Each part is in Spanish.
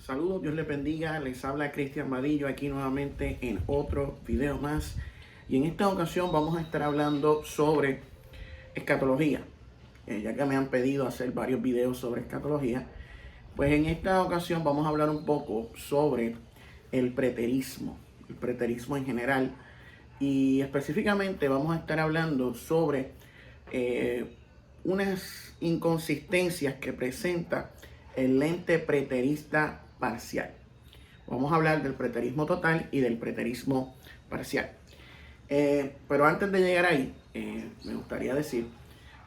Saludos, Dios les bendiga. Les habla Cristian Vadillo aquí nuevamente en otro video más. Y en esta ocasión vamos a estar hablando sobre escatología. Ya que me han pedido hacer varios videos sobre escatología, pues en esta ocasión vamos a hablar un poco sobre el preterismo en general. Y específicamente vamos a estar hablando sobre unas inconsistencias que presenta el lente preterista parcial. Vamos a hablar del preterismo total y del preterismo parcial. Pero antes de llegar ahí, me gustaría decir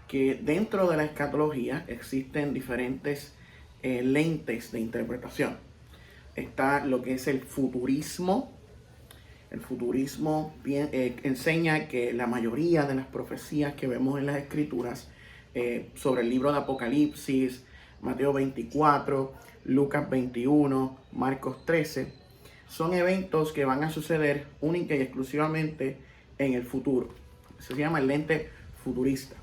que dentro de la escatología existen diferentes lentes de interpretación. Está lo que es el futurismo. El futurismo enseña que la mayoría de las profecías que vemos en las escrituras sobre el libro de Apocalipsis, Mateo 24, Lucas 21, Marcos 13, son eventos que van a suceder única y exclusivamente en el futuro. Se llama el lente futurista.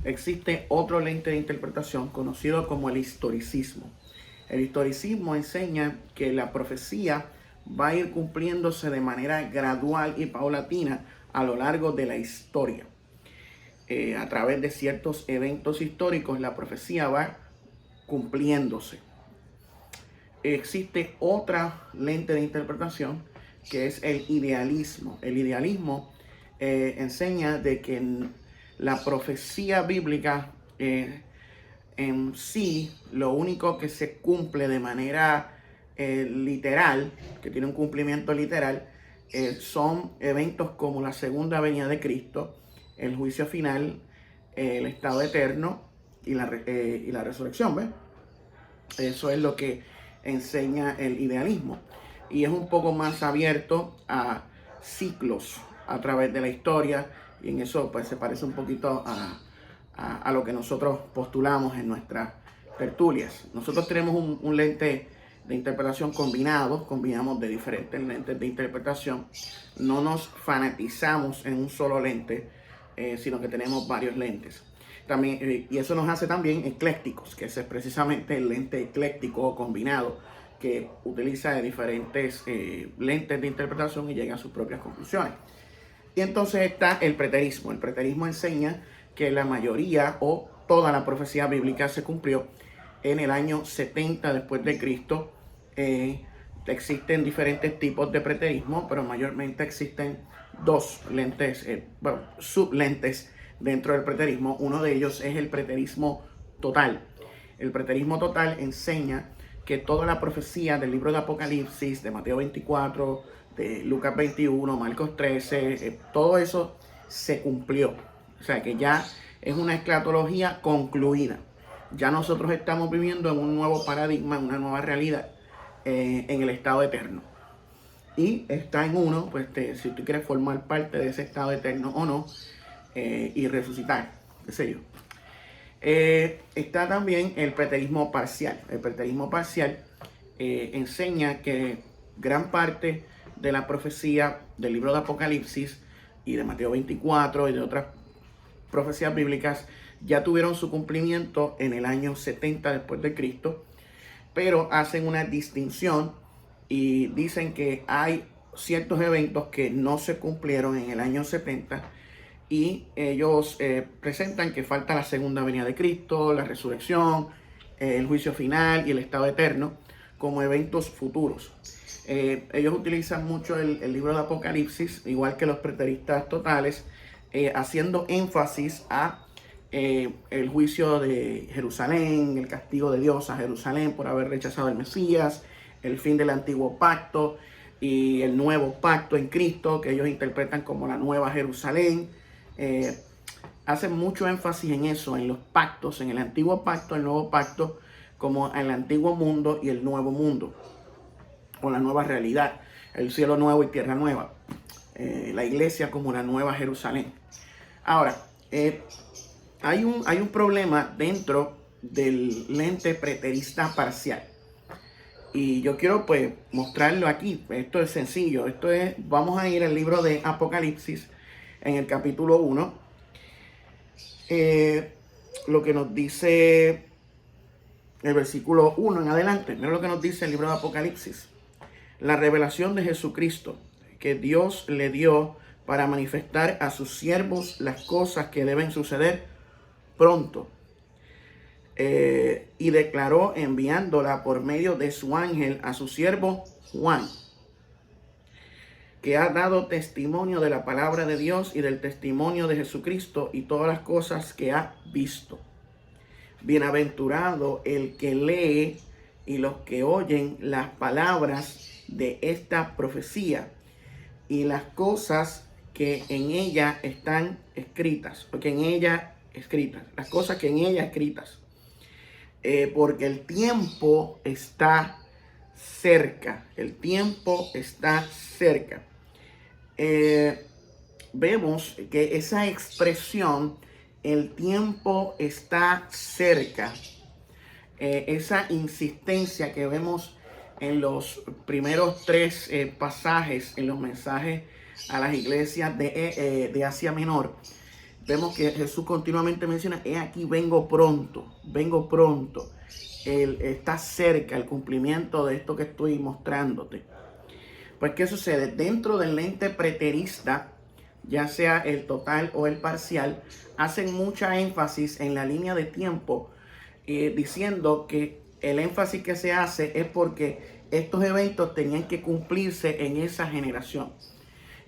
Existe otro lente de interpretación conocido como el historicismo. El historicismo enseña que la profecía va a ir cumpliéndose de manera gradual y paulatina a lo largo de la historia. A través de ciertos eventos históricos, la profecía va cumpliéndose. Existe otra lente de interpretación que es el idealismo. El idealismo enseña de que la profecía bíblica en sí, lo único que se cumple de manera literal, que tiene un cumplimiento literal, son eventos como la segunda venida de Cristo, el juicio final, el estado eterno y la resurrección, ¿ves? Eso es lo que enseña el idealismo. Y es un poco más abierto a ciclos a través de la historia. Y en eso pues se parece un poquito a lo que nosotros postulamos en nuestras tertulias. Nosotros tenemos un lente de interpretación combinamos de diferentes lentes de interpretación. No nos fanatizamos en un solo lente, sino que tenemos varios lentes. También, y eso nos hace también eclécticos, que ese es precisamente el lente ecléctico o combinado, que utiliza de diferentes lentes de interpretación y llega a sus propias conclusiones. Y entonces está el preterismo. El preterismo enseña que la mayoría o toda la profecía bíblica se cumplió en el año 70 después de Cristo. Existen diferentes tipos de preterismo, pero mayormente existen dos lentes, sublentes dentro del preterismo. Uno de ellos es el preterismo total. El preterismo total enseña que toda la profecía del libro de Apocalipsis, de Mateo 24, de Lucas 21, Marcos 13, todo eso se cumplió. O sea que ya es una escatología concluida. Ya nosotros estamos viviendo en un nuevo paradigma, en una nueva realidad, en el estado eterno. Y está en uno, pues si tú quieres formar parte de ese estado eterno o no, y resucitar, qué sé yo. Está también el preterismo parcial. El preterismo parcial enseña que gran parte de la profecía del libro de Apocalipsis y de Mateo 24 y de otras profecías bíblicas ya tuvieron su cumplimiento en el año 70 después de Cristo, pero hacen una distinción y dicen que hay ciertos eventos que no se cumplieron en el año 70 y ellos presentan que falta la segunda venida de Cristo, la resurrección, el juicio final y el estado eterno como eventos futuros. Ellos utilizan mucho el libro de Apocalipsis, igual que los preteristas totales, haciendo énfasis a el juicio de Jerusalén, el castigo de Dios a Jerusalén por haber rechazado al Mesías, el fin del antiguo pacto y el nuevo pacto en Cristo, que ellos interpretan como la nueva Jerusalén. Hacen mucho énfasis en eso, en los pactos, en el antiguo pacto, el nuevo pacto, como el antiguo mundo y el nuevo mundo, o la nueva realidad, el cielo nuevo y tierra nueva, la iglesia como la nueva Jerusalén. Ahora, hay un problema dentro del lente preterista parcial. Y yo quiero pues mostrarlo aquí. Esto es sencillo. Vamos a ir al libro de Apocalipsis en el capítulo 1. Lo que nos dice el versículo 1 en adelante. Mira lo que nos dice el libro de Apocalipsis. La revelación de Jesucristo que Dios le dio para manifestar a sus siervos las cosas que deben suceder pronto. Y declaró enviándola por medio de su ángel a su siervo Juan, que ha dado testimonio de la palabra de Dios y del testimonio de Jesucristo y todas las cosas que ha visto. Bienaventurado el que lee y los que oyen las palabras de esta profecía y las cosas que en ella están escritas, las cosas que en ella escritas, porque el tiempo está cerca, vemos que esa expresión, el tiempo está cerca, esa insistencia que vemos en los primeros tres pasajes, en los mensajes a las iglesias de Asia Menor, vemos que Jesús continuamente menciona: he aquí, vengo pronto. Está cerca el cumplimiento de esto que estoy mostrándote. Pues, ¿qué sucede? Dentro del lente preterista, ya sea el total o el parcial, hacen mucha énfasis en la línea de tiempo, diciendo que el énfasis que se hace es porque estos eventos tenían que cumplirse en esa generación.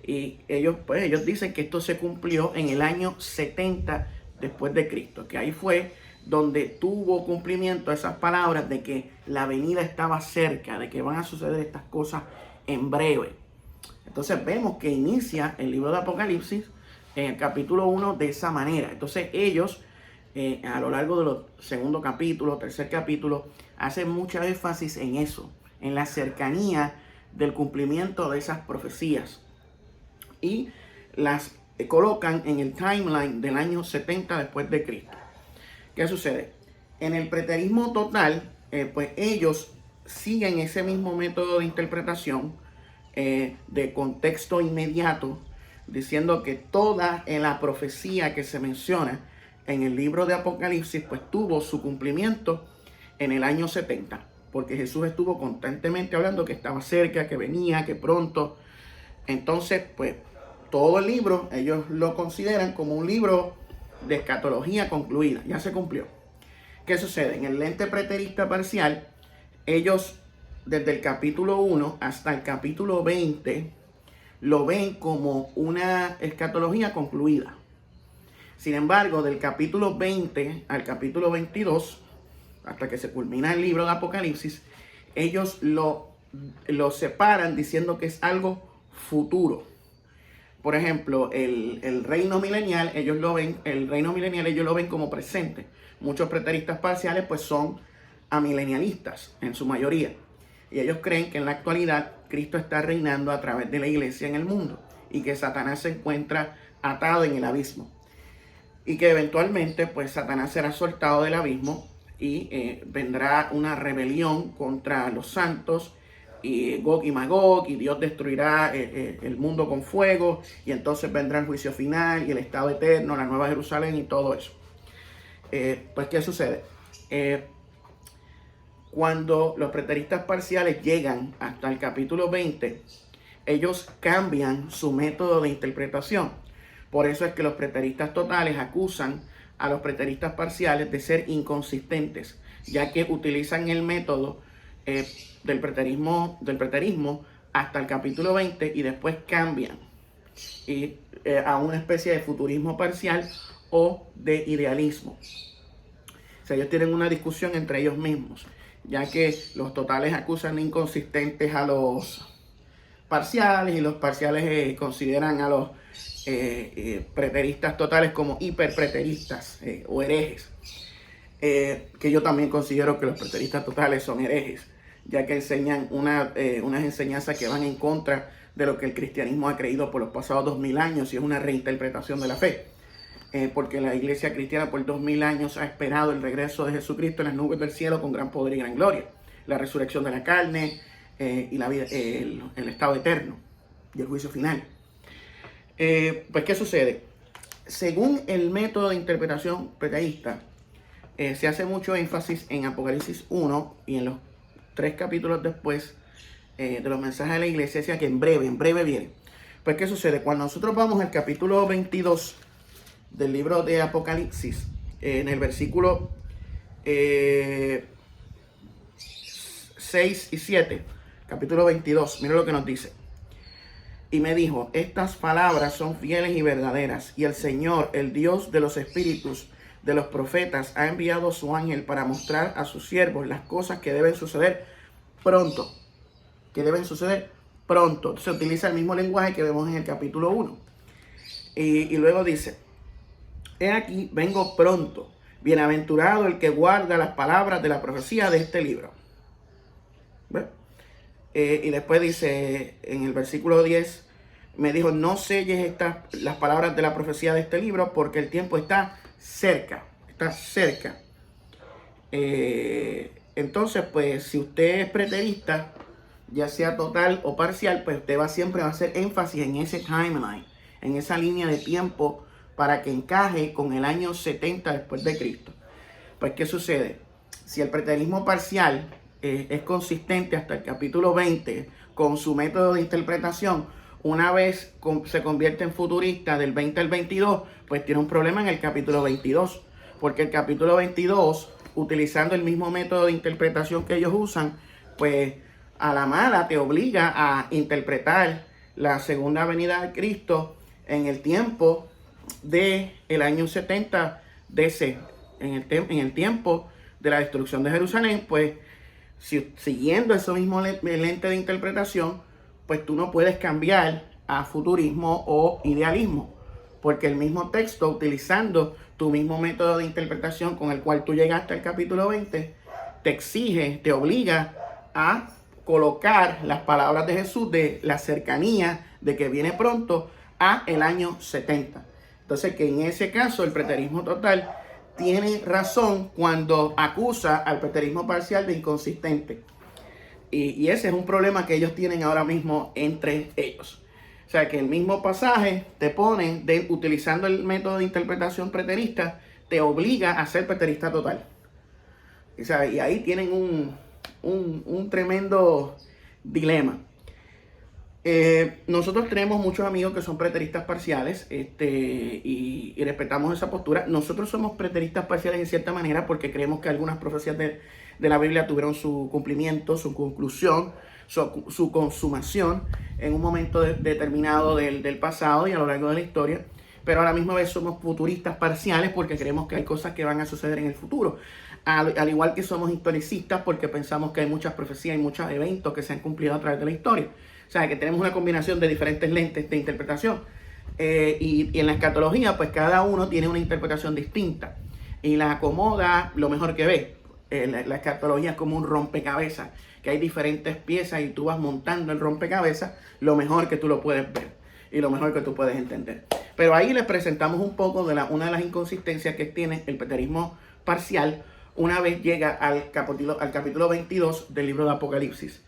Y ellos dicen que esto se cumplió en el año 70 después de Cristo, que ahí fue donde tuvo cumplimiento esas palabras de que la venida estaba cerca, de que van a suceder estas cosas en breve. Entonces vemos que inicia el libro de Apocalipsis en el capítulo 1 de esa manera. Entonces ellos, a lo largo de los segundo capítulo, tercer capítulo, hacen mucha énfasis en eso, en la cercanía del cumplimiento de esas profecías. Y las colocan en el timeline del año 70 después de Cristo. ¿Qué sucede? En el preterismo total, pues ellos siguen ese mismo método de interpretación, de contexto inmediato, diciendo que toda la profecía que se menciona en el libro de Apocalipsis pues tuvo su cumplimiento en el año 70, porque Jesús estuvo constantemente hablando que estaba cerca, que venía, que pronto. Entonces, pues todo el libro ellos lo consideran como un libro de escatología concluida, ya se cumplió. ¿Qué sucede? En el lente preterista parcial, ellos desde el capítulo 1 hasta el capítulo 20 lo ven como una escatología concluida. Sin embargo, del capítulo 20 al capítulo 22, hasta que se culmina el libro de Apocalipsis, ellos lo separan diciendo que es algo futuro. Por ejemplo, el reino milenial, ellos lo ven como presente. Muchos preteristas parciales pues son amilenialistas en su mayoría. Y ellos creen que en la actualidad Cristo está reinando a través de la iglesia en el mundo y que Satanás se encuentra atado en el abismo. Y que eventualmente pues Satanás será soltado del abismo y vendrá una rebelión contra los santos, y Gog y Magog, y Dios destruirá el mundo con fuego, y entonces vendrá el juicio final y el estado eterno, la nueva Jerusalén y todo eso. Pues, ¿qué sucede? Cuando los preteristas parciales llegan hasta el capítulo 20, ellos cambian su método de interpretación. Por eso es que los preteristas totales acusan a los preteristas parciales de ser inconsistentes, ya que utilizan el método del preterismo hasta el capítulo 20 y después cambian a una especie de futurismo parcial o de idealismo. O sea, ellos tienen una discusión entre ellos mismos, ya que los totales acusan de inconsistentes a los parciales y los parciales consideran a los preteristas totales como hiperpreteristas o herejes. Que yo también considero que los preteristas totales son herejes, ya que enseñan unas enseñanzas que van en contra de lo que el cristianismo ha creído por los pasados 2000 años y es una reinterpretación de la fe. Porque la iglesia cristiana por 2000 años ha esperado el regreso de Jesucristo en las nubes del cielo con gran poder y gran gloria, la resurrección de la carne y la vida, el estado eterno y el juicio final. Pues, ¿qué sucede? Según el método de interpretación preterista, se hace mucho énfasis en Apocalipsis 1 y en los 3 capítulos después de los mensajes de la iglesia, decía que en breve viene. Pues, ¿qué sucede? Cuando nosotros vamos al capítulo 22 del libro de Apocalipsis, en el versículo 6 y 7, capítulo 22, mira lo que nos dice. Y me dijo, estas palabras son fieles y verdaderas, y el Señor, el Dios de los espíritus de los profetas, ha enviado su ángel para mostrar a sus siervos las cosas que deben suceder pronto. Se utiliza el mismo lenguaje que vemos en el capítulo 1. Y luego dice, he aquí, vengo pronto. Bienaventurado el que guarda las palabras de la profecía de este libro. Y después dice en el versículo 10, me dijo, no selles las palabras de la profecía de este libro porque el tiempo está cerca. Entonces, pues, si usted es preterista, ya sea total o parcial, pues usted siempre va a hacer énfasis en ese timeline, en esa línea de tiempo para que encaje con el año 70 después de Cristo. Pues, ¿qué sucede? Si el preterismo parcial es consistente hasta el capítulo 20 con su método de interpretación, una vez se convierte en futurista del 20 al 22, pues tiene un problema en el capítulo 22, porque el capítulo 22, utilizando el mismo método de interpretación que ellos usan, pues a la mala te obliga a interpretar la segunda venida de Cristo en el tiempo del año 70 DC, en el tiempo de la destrucción de Jerusalén. Pues siguiendo ese mismo lente de interpretación, pues tú no puedes cambiar a futurismo o idealismo, porque el mismo texto, utilizando tu mismo método de interpretación con el cual tú llegaste al capítulo 20, te exige, te obliga a colocar las palabras de Jesús de la cercanía de que viene pronto a el año 70. Entonces, que en ese caso el preterismo total tiene razón cuando acusa al preterismo parcial de inconsistente. Y ese es un problema que ellos tienen ahora mismo entre ellos. O sea, que el mismo pasaje te pone, utilizando el método de interpretación preterista, te obliga a ser preterista total. O sea, y ahí tienen un tremendo dilema. Nosotros tenemos muchos amigos que son preteristas parciales y respetamos esa postura. Nosotros somos preteristas parciales en cierta manera porque creemos que algunas profecías de la Biblia tuvieron su cumplimiento, su conclusión, su consumación en un momento determinado del pasado y a lo largo de la historia. Pero a la misma vez somos futuristas parciales porque creemos que hay cosas que van a suceder en el futuro. Al igual que somos historicistas porque pensamos que hay muchas profecías y muchos eventos que se han cumplido a través de la historia. O sea, que tenemos una combinación de diferentes lentes de interpretación. Y en la escatología, pues cada uno tiene una interpretación distinta y la acomoda lo mejor que ve. La escatología es como un rompecabezas, que hay diferentes piezas y tú vas montando el rompecabezas lo mejor que tú lo puedes ver y lo mejor que tú puedes entender. Pero ahí les presentamos un poco de una de las inconsistencias que tiene el preterismo parcial una vez llega al capítulo 22 del libro de Apocalipsis.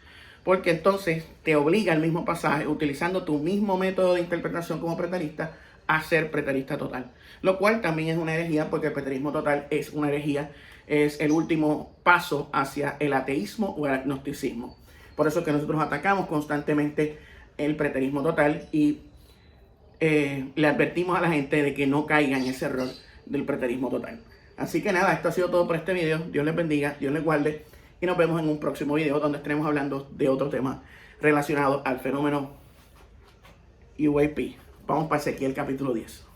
Porque entonces te obliga el mismo pasaje, utilizando tu mismo método de interpretación como preterista, a ser preterista total. Lo cual también es una herejía, porque el preterismo total es una herejía, es el último paso hacia el ateísmo o el agnosticismo. Por eso es que nosotros atacamos constantemente el preterismo total y le advertimos a la gente de que no caiga en ese error del preterismo total. Así que nada, esto ha sido todo por este video. Dios les bendiga, Dios les guarde. Y nos vemos en un próximo video donde estaremos hablando de otro tema relacionado al fenómeno UAP. Vamos para Ezequiel capítulo 10.